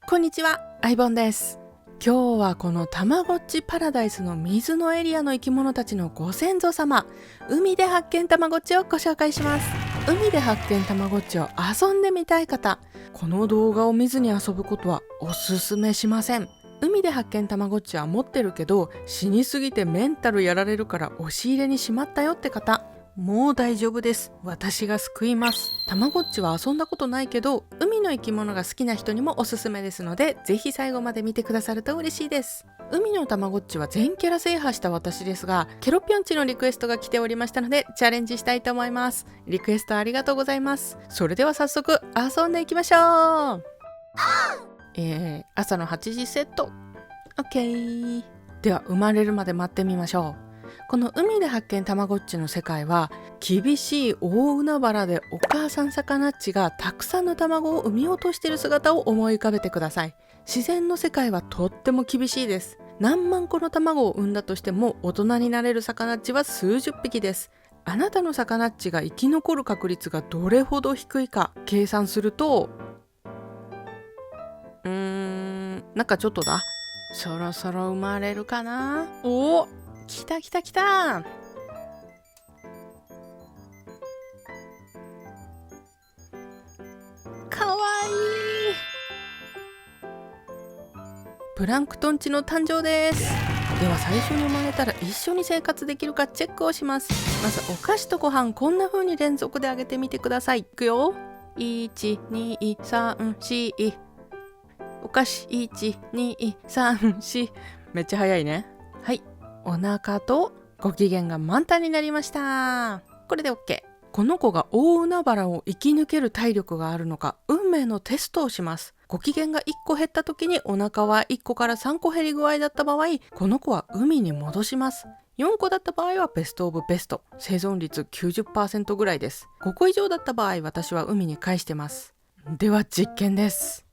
こんにちは、アイボンです。今日はこのたまごっちパラダイスの水のエリアの生き物たちのご先祖様、海で発見たまごっちをご紹介します。海で発見たまごっちを遊んでみたい方、この動画を見ずに遊ぶことはおすすめしません。海で発見たまごっちは持ってるけど死にすぎてメンタルやられるから押し入れにしまったよって方、もう大丈夫です。私が救います。たまごっちは遊んだことないけど海の生き物が好きな人にもおすすめですので、ぜひ最後まで見てくださると嬉しいです。海のたまごっちは全キャラ制覇した私ですが、ケロピョンチのリクエストが来ておりましたのでチャレンジしたいと思います。リクエストありがとうございます。それでは早速遊んでいきましょう。朝の8時セット OK。 では生まれるまで待ってみましょう。この海で発見たまごっちの世界は厳しい大海原でお母さん魚っちがたくさんの卵を産み落としている姿を思い浮かべてください。自然の世界はとっても厳しいです。何万個の卵を産んだとしても大人になれる魚っちは数十匹です。あなたの魚っちが生き残る確率がどれほど低いか計算するとなんかちょっとだ、そろそろ生まれるかな。おお、来た来た来た。かわいい。プランクトン地の誕生です。では最初に生まれたら一緒に生活できるかチェックをします。まずお菓子とご飯、こんな風に連続であげてみてください。いくよ。12345、お菓子12345、めっちゃ早いね。はい、お腹とご機嫌が満タンになりました。これで OK。 この子が大海原を生き抜ける体力があるのか運命のテストをします。ご機嫌が1個減った時にお腹は1個から3個減り具合だった場合、この子は海に戻します。4個だった場合はベストオブベスト、生存率 90% ぐらいです。5個以上だった場合、私は海に返してます。では実験です。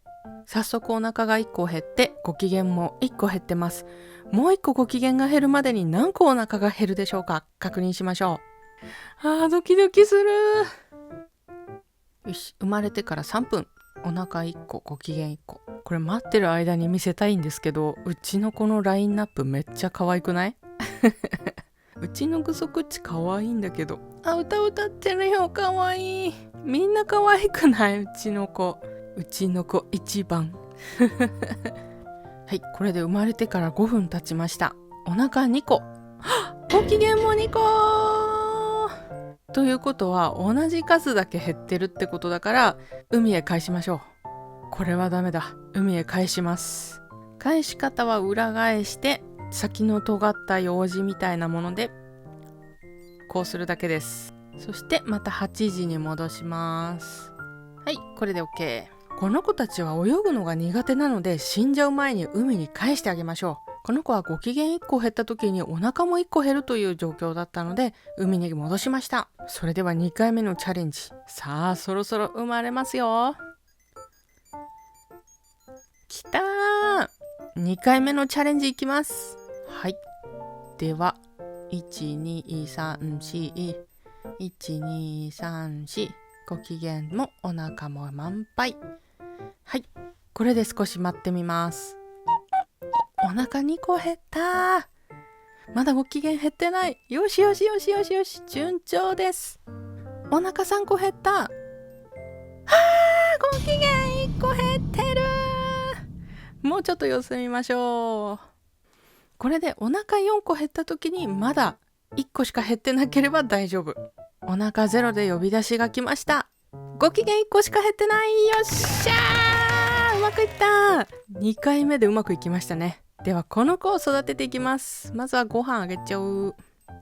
早速お腹が1個減ってご機嫌も1個減ってます。もう1個ご機嫌が減るまでに何個お腹が減るでしょうか。確認しましょう。ドキドキする。よし、生まれてから3分、お腹1個ご機嫌1個。これ待ってる間に見せたいんですけど、うちの子のラインナップめっちゃ可愛くない？うちのグソクッチ可愛いんだけど、歌歌ってるよ。可愛い。みんな可愛くない？うちの子一番。はい、これで生まれてから5分経ちました。お腹2個。ご機嫌も2個ということは同じ数だけ減ってるってことだから、海へ返しましょう。これはダメだ。海へ返します。返し方は裏返して先の尖った楊枝みたいなものでこうするだけです。そしてまた8時に戻します。はい、これで OK。この子たちは泳ぐのが苦手なので死んじゃう前に海に返してあげましょう。この子はご機嫌1個減った時にお腹も1個減るという状況だったので海に戻しました。それでは2回目のチャレンジ。さあそろそろ生まれますよ。きたー。2回目のチャレンジいきます。はい、では12341、1234、ご機嫌もお腹も満杯。はい、これで少し待ってみます。お腹2個減った。まだご機嫌減ってない。よしよしよしよしよし、順調です。お腹3個減った。ご機嫌1個減ってる。もうちょっと様子見ましょう。これでお腹4個減った時にまだ1個しか減ってなければ大丈夫。お腹0で呼び出しが来ました。ご機嫌1個しか減ってない。よっしゃー、うまくいった。2回目でうまくいきましたね。ではこの子を育てていきます。まずはご飯あげちゃう。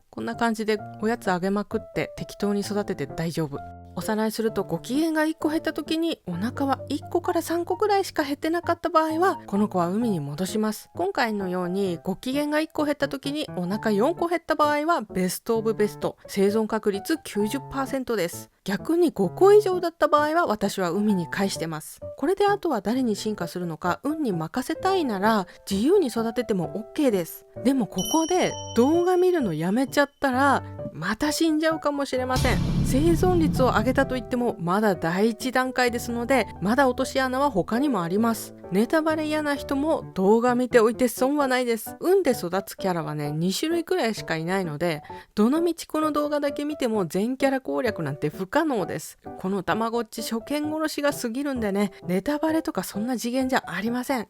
こんな感じでおやつあげまくって適当に育てて大丈夫。おさらいすると、ご機嫌が1個減った時にお腹は1個から3個くらいしか減ってなかった場合はこの子は海に戻します。今回のようにご機嫌が1個減った時にお腹4個減った場合はベストオブベスト、生存確率 90% です。逆に5個以上だった場合は私は海に返してます。これであとは誰に進化するのか運に任せたいなら自由に育てても OK です。でもここで動画見るのやめちゃったらまた死んじゃうかもしれません。生存率を上げたといってもまだ第一段階ですので、まだ落とし穴は他にもあります。ネタバレ嫌な人も動画見ておいて損はないです。運で育つキャラはね、2種類くらいしかいないので、どのみちこの動画だけ見ても全キャラ攻略なんて不可能です。このたまごっち初見殺しが過ぎるんでね、ネタバレとかそんな次元じゃありません。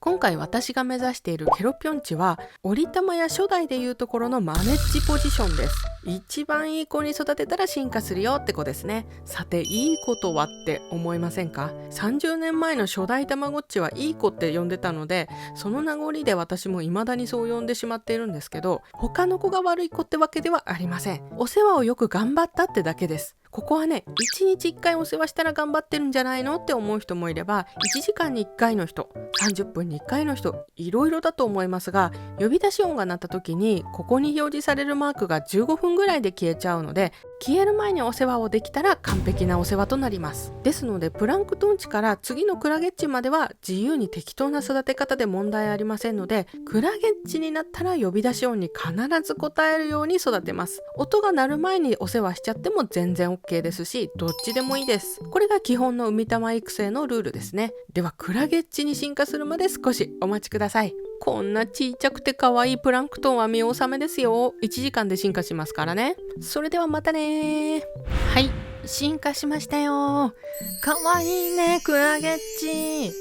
今回私が目指しているケロピョンチは、折りたまや初代でいうところのマネッジポジションです。一番いい子に育てたら進化するよって子ですね。さて、いい子とはって思いませんか？ 30 年前の初代たまごっちはいい子って呼んでたので、その名残で私も未だにそう呼んでしまっているんですけど、他の子が悪い子ってわけではありません。お世話をよく頑張ったってだけです。ここはね、1日1回お世話したら頑張ってるんじゃないのって思う人もいれば、1時間に1回の人、30分に1回の人、いろいろだと思いますが、呼び出し音が鳴った時にここに表示されるマークが15分ぐらいで消えちゃうので、消える前にお世話をできたら完璧なお世話となります。ですので、プランクトン値から次のクラゲッチまでは自由に適当な育て方で問題ありませんので、クラゲッチになったら呼び出し音に必ず答えるように育てます。音が鳴る前にお世話しちゃっても全然 OK ですし、どっちでもいいです。これが基本の海玉育成のルールですね。では、クラゲッチに進化するまで少しお待ちください。こんなちっちゃくて可愛いプランクトンは見納めですよ。1時間で進化しますからね。それではまたね。はい、進化しましたよ。可愛いね、クラゲッチ。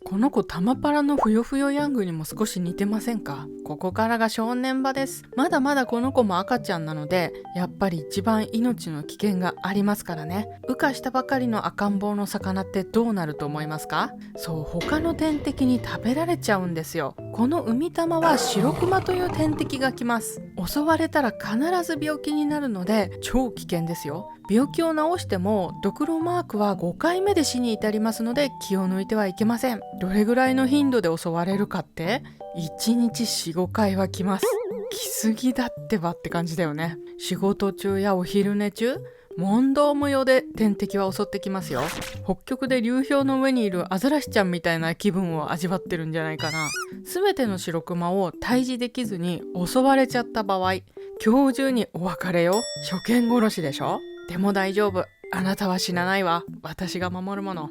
この子タマパラのふよふよヤングにも少し似てませんか？ここからが正念場です。まだまだこの子も赤ちゃんなので、やっぱり一番命の危険がありますからね。羽化したばかりの赤ん坊の魚ってどうなると思いますか？そう、他の天敵に食べられちゃうんですよ。この海玉は白クマという天敵が来ます。襲われたら必ず病気になるので超危険ですよ。病気を治してもドクロマークは5回目で死に至りますので気を抜いてはいけません。どれぐらいの頻度で襲われるかって、1日 4,5 回は来ます。来すぎだってばって感じだよね。仕事中やお昼寝中、問答無用で天敵は襲ってきますよ。北極で流氷の上にいるアザラシちゃんみたいな気分を味わってるんじゃないかな。全ての白クマを退治できずに襲われちゃった場合、今日中にお別れよ。初見殺しでしょ？でも大丈夫。あなたは死なないわ。私が守るもの。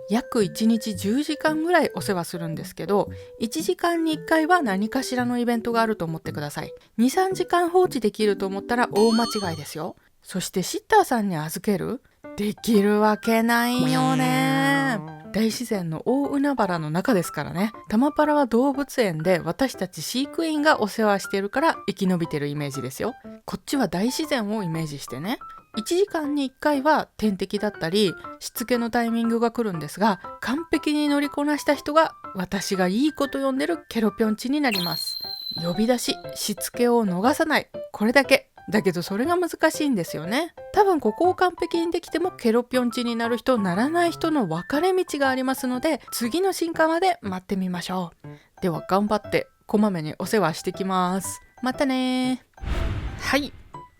約1日10時間ぐらいお世話するんですけど、1時間に1回は何かしらのイベントがあると思ってください。2、3時間放置できると思ったら大間違いですよ。そしてシッターさんに預ける？できるわけないよね。大自然の大海原の中ですからね。タマパラは動物園で私たち飼育員がお世話してるから生き延びてるイメージですよ。こっちは大自然をイメージしてね。1時間に1回は天敵だったりしつけのタイミングが来るんですが、完璧に乗りこなした人が私がいい子と呼んでるケロピョンチになります。呼び出し、しつけを逃さない、これだけ。だけどそれが難しいんですよね。多分ここを完璧にできてもケロピョンチになる人ならない人の分かれ道がありますので、次の進化まで待ってみましょう。では頑張ってこまめにお世話してきます。またね。はい、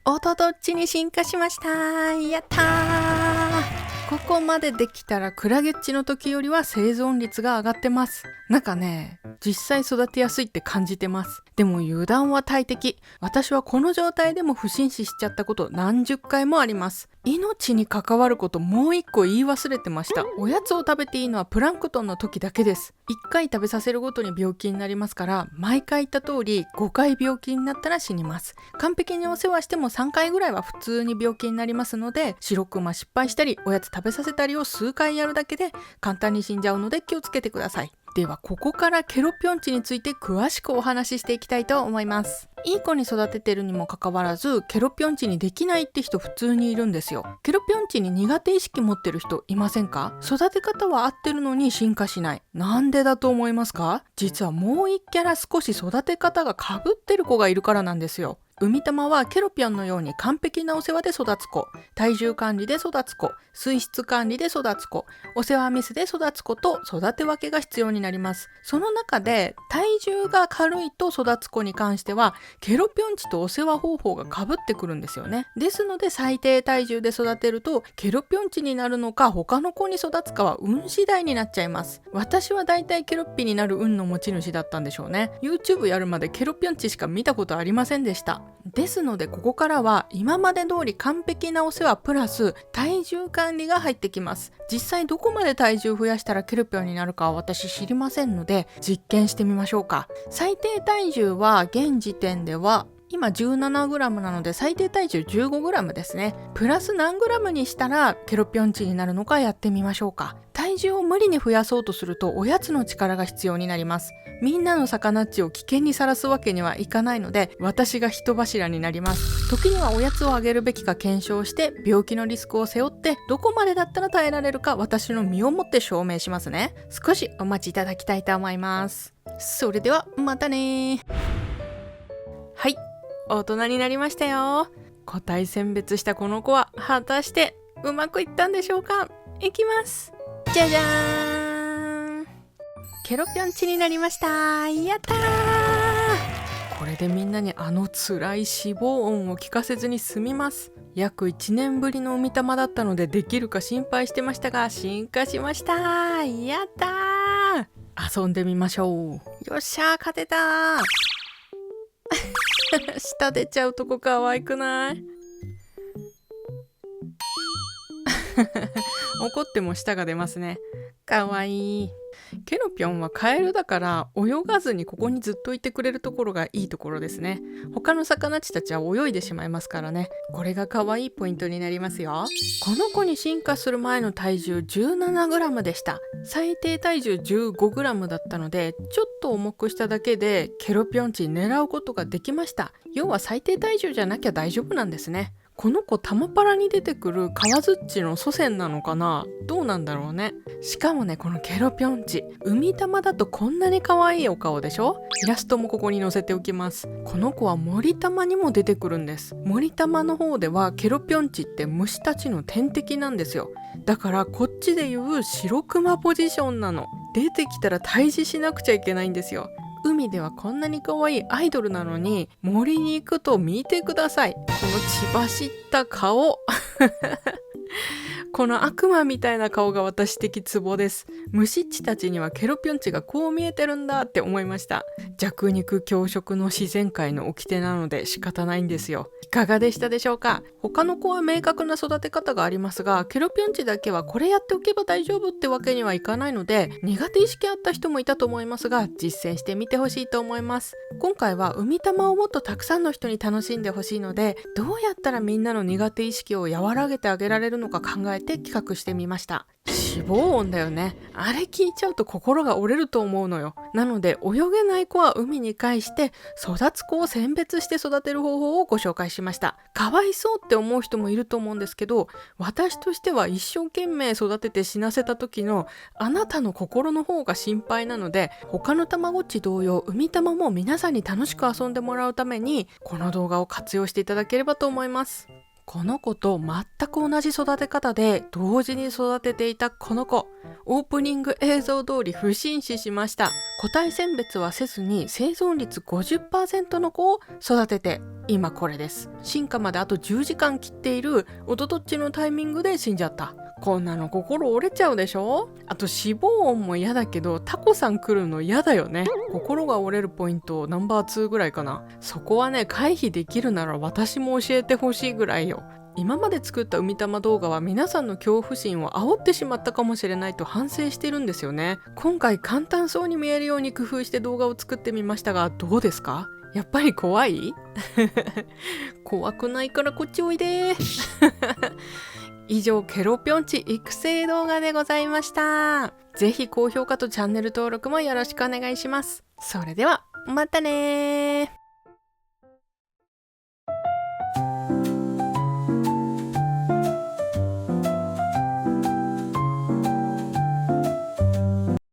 おとどっちに進化しました。やったー。ここまでできたらクラゲッチの時よりは生存率が上がってます。なんかね、実際育てやすいって感じてます。でも油断は大敵。私はこの状態でも不審死しちゃったこと何十回もあります。命に関わることもう一個言い忘れてました。おやつを食べていいのはプランクトンの時だけです。1回食べさせるごとに病気になりますから、毎回言った通り5回病気になったら死にます。完璧にお世話しても3回ぐらいは普通に病気になりますので、白クマ失敗したりおやつ食べさせたりを数回やるだけで簡単に死んじゃうので気をつけてください。ではここからケロピョンチについて詳しくお話ししていきたいと思います。いい子に育ててるにもかかわらずケロピョンチにできないって人普通にいるんですよ。ケロピョンチに苦手意識持ってる人いませんか？育て方は合ってるのに進化しない。なんでだと思いますか？実はもう一キャラ少し育て方が被ってる子がいるからなんですよ。海玉はケロピョンのように完璧なお世話で育つ子、体重管理で育つ子、水質管理で育つ子、お世話ミスで育つ子と育て分けが必要になります。その中で体重が軽いと育つ子に関してはケロピョンチとお世話方法が被ってくるんですよね。ですので最低体重で育てるとケロピョンチになるのか他の子に育つかは運次第になっちゃいます。私はだいたいケロッピになる運の持ち主だったんでしょうね。 YouTube やるまでケロピョンチしか見たことありませんでした。ですのでここからは今まで通り完璧なお世話プラス体重管理が入ってきます。実際どこまで体重増やしたらケルピョンになるかは私知りませんので実験してみましょうか。最低体重は現時点では今 17g なので最低体重 15g ですね。プラス何グラムにしたらケロピョン値になるのかやってみましょうか。体重を無理に増やそうとするとおやつの力が必要になります。みんなの魚っちを危険にさらすわけにはいかないので私が人柱になります。時にはおやつをあげるべきか検証して病気のリスクを背負ってどこまでだったら耐えられるか私の身をもって証明しますね。少しお待ちいただきたいと思います。それではまたね。はい、大人になりましたよ。個体選別したこの子は果たしてうまくいったんでしょうか。いきます。じゃじゃーん、ケロピョン値になりました。やったー。これでみんなにあの辛い脂肪音を聞かせずに済みます。約1年ぶりの海玉だったのでできるか心配してましたが進化しました。やったー。遊んでみましょう。よっしゃー、勝てたー。舌出ちゃうとこ可愛くない？怒っても舌が出ますね。かわいい。ケロピョンはカエルだから泳がずにここにずっといてくれるところがいいところですね。他の魚っちたちは泳いでしまいますからね。これがかわいいポイントになりますよ。この子に進化する前の体重 17g でした。最低体重 15g だったのでちょっと重くしただけでケロピョン値狙うことができました。要は最低体重じゃなきゃ大丈夫なんですね。この子タマパラに出てくるカワズッチの祖先なのかな？どうなんだろうね。しかもね、このケロピョン値海玉だとこんなに可愛いお顔でしょ。イラストもここに載せておきます。この子は森玉にも出てくるんです。森玉の方ではケロピョン値って虫たちの天敵なんですよ。だからこっちでいう白クマポジションなの。出てきたら退治しなくちゃいけないんですよ。海ではこんなに可愛いアイドルなのに森に行くと見てください。この血走った顔この悪魔みたいな顔が私的ツボです。虫っちたちにはケロピョン値がこう見えてるんだって思いました。弱肉強食の自然界の掟なので仕方ないんですよ。いかがでしたでしょうか。他の子は明確な育て方がありますが、ケロピョン値だけはこれやっておけば大丈夫ってわけにはいかないので、苦手意識あった人もいたと思いますが実践してみてほしいと思います。今回は海玉をもっとたくさんの人に楽しんでほしいので、どうやったらみんなの苦手意識を和らげてあげられるのか考えて企画してみました。脂肪音だよね。あれ聞いちゃうと心が折れると思うのよ。なので泳げない子は海に返して育つ子を選別して育てる方法をご紹介しました。かわいそうって思う人もいると思うんですけど、私としては一生懸命育てて死なせた時のあなたの心の方が心配なので、他のたまごっち同様海玉も皆さんに楽しく遊んでもらうためにこの動画を活用していただければと思います。この子と全く同じ育て方で同時に育てていたこの子、オープニング映像通り不審死しました。個体選別はせずに生存率 50% の子を育てて今これです。進化まであと10時間切っているおととっちのタイミングで死んじゃった。こんなの心折れちゃうでしょ。あと脂肪音も嫌だけどタコさん来るの嫌だよね。心が折れるポイントナンバー2ぐらいかな。そこはね、回避できるなら私も教えてほしいぐらいよ。今まで作った海玉動画は皆さんの恐怖心を煽ってしまったかもしれないと反省してるんですよね。今回簡単そうに見えるように工夫して動画を作ってみましたが、どうですか？やっぱり怖い？怖くないからこっちおいで。以上、ケロピョン値育成動画でございました。ぜひ高評価とチャンネル登録もよろしくお願いします。それではまたねー。